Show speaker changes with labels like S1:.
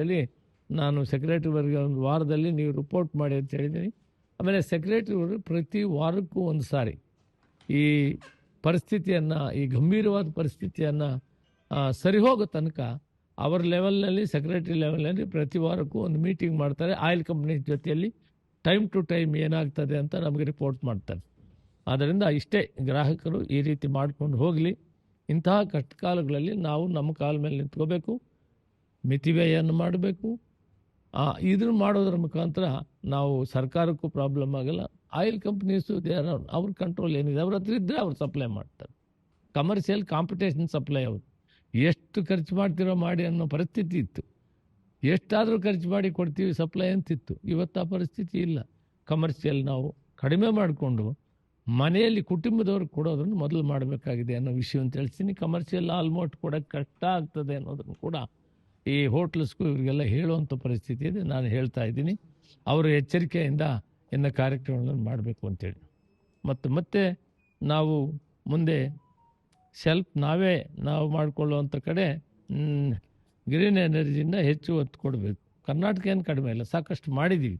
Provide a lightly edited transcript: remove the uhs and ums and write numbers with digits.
S1: ಹೇಳಿ ನಾನು ಸೆಕ್ರೆಟರಿವರೆಗೆ ಒಂದು ವಾರದಲ್ಲಿ ನೀವು ರಿಪೋರ್ಟ್ ಮಾಡಿ ಅಂತ ಹೇಳಿದ್ದೀನಿ. ಆಮೇಲೆ ಸೆಕ್ರೆಟರಿವರು ಪ್ರತಿ ವಾರಕ್ಕೂ ಒಂದು ಸಾರಿ ಈ ಪರಿಸ್ಥಿತಿಯನ್ನು, ಈ ಗಂಭೀರವಾದ ಪರಿಸ್ಥಿತಿಯನ್ನು ಸರಿ ಹೋಗೋ ತನಕ ಅವರ ಲೆವೆಲ್ನಲ್ಲಿ, ಸೆಕ್ರೆಟರಿ ಲೆವೆಲ್ನಲ್ಲಿ ಪ್ರತಿ ವಾರಕ್ಕೂ ಒಂದು ಮೀಟಿಂಗ್ ಮಾಡ್ತಾರೆ. ಆಯಿಲ್ ಕಂಪ್ನಿ ಜೊತೆಯಲ್ಲಿ ಟೈಮ್ ಟು ಟೈಮ್ ಏನಾಗ್ತದೆ ಅಂತ ನಮಗೆ ರಿಪೋರ್ಟ್ ಮಾಡ್ತಾರೆ. ಆದ್ದರಿಂದ ಇಷ್ಟೇ, ಗ್ರಾಹಕರು ಈ ರೀತಿ ಮಾಡ್ಕೊಂಡು ಹೋಗಲಿ. ಇಂತಹ ಕಷ್ಟಕಾಲಗಳಲ್ಲಿ ನಾವು ನಮ್ಮ ಕಾಲ ಮೇಲೆ ನಿಂತ್ಕೋಬೇಕು, ಮಿತಿವ್ಯಯನ್ನು ಮಾಡಬೇಕು. ಇದನ್ನು ಮಾಡೋದ್ರ ಮುಖಾಂತರ ನಾವು ಸರ್ಕಾರಕ್ಕೂ ಪ್ರಾಬ್ಲಮ್ ಆಗಲ್ಲ. ಆಯಿಲ್ ಕಂಪ್ನೀಸು ಅವ್ರ ಕಂಟ್ರೋಲ್ ಏನಿದೆ, ಅವ್ರ ಹತ್ರ ಇದ್ದರೆ ಅವ್ರು ಸಪ್ಲೈ ಮಾಡ್ತಾರೆ. ಕಮರ್ಷಿಯಲ್ ಕಾಂಪಿಟೇಷನ್ ಸಪ್ಲೈ ಅವರು ಎಷ್ಟು ಖರ್ಚು ಮಾಡ್ತಿರೋ ಮಾಡಿ ಅನ್ನೋ ಪರಿಸ್ಥಿತಿ ಇತ್ತು. ಎಷ್ಟಾದರೂ ಖರ್ಚು ಮಾಡಿ ಕೊಡ್ತೀವಿ ಸಪ್ಲೈ ಅಂತಿತ್ತು. ಇವತ್ತು ಆ ಪರಿಸ್ಥಿತಿ ಇಲ್ಲ. ಕಮರ್ಷಿಯಲ್ ನಾವು ಕಡಿಮೆ ಮಾಡಿಕೊಂಡು ಮನೆಯಲ್ಲಿ ಕುಟುಂಬದವ್ರಿಗೆ ಕೊಡೋದನ್ನು ಮೊದಲು ಮಾಡಬೇಕಾಗಿದೆ ಅನ್ನೋ ವಿಷಯವನ್ನು ತಿಳಿಸ್ತೀನಿ. ಕಮರ್ಷಿಯಲ್ ಆಲ್ಮೋಸ್ಟ್ ಕೊಡೋಕ್ಕೆ ಕಷ್ಟ ಆಗ್ತದೆ ಅನ್ನೋದನ್ನು ಕೂಡ ಈ ಹೋಟ್ಲಸ್ಗೂ ಇವರಿಗೆಲ್ಲ ಹೇಳುವಂಥ ಪರಿಸ್ಥಿತಿ ಇದೆ. ನಾನು ಹೇಳ್ತಾ ಇದ್ದೀನಿ, ಅವರು ಎಚ್ಚರಿಕೆಯಿಂದ ಇನ್ನು ಕಾರ್ಯಕ್ರಮಗಳನ್ನು ಮಾಡಬೇಕು ಅಂತೇಳಿ. ಮತ್ತೆ ನಾವು ಮುಂದೆ ನಾವು ಮಾಡಿಕೊಳ್ಳುವಂಥ ಕಡೆ ಗ್ರೀನ್ ಎನರ್ಜಿನ ಹೆಚ್ಚು ಒತ್ತು ಕೊಡಬೇಕು. ಕರ್ನಾಟಕ ಏನು ಕಡಿಮೆ ಇಲ್ಲ, ಸಾಕಷ್ಟು ಮಾಡಿದ್ದೀವಿ.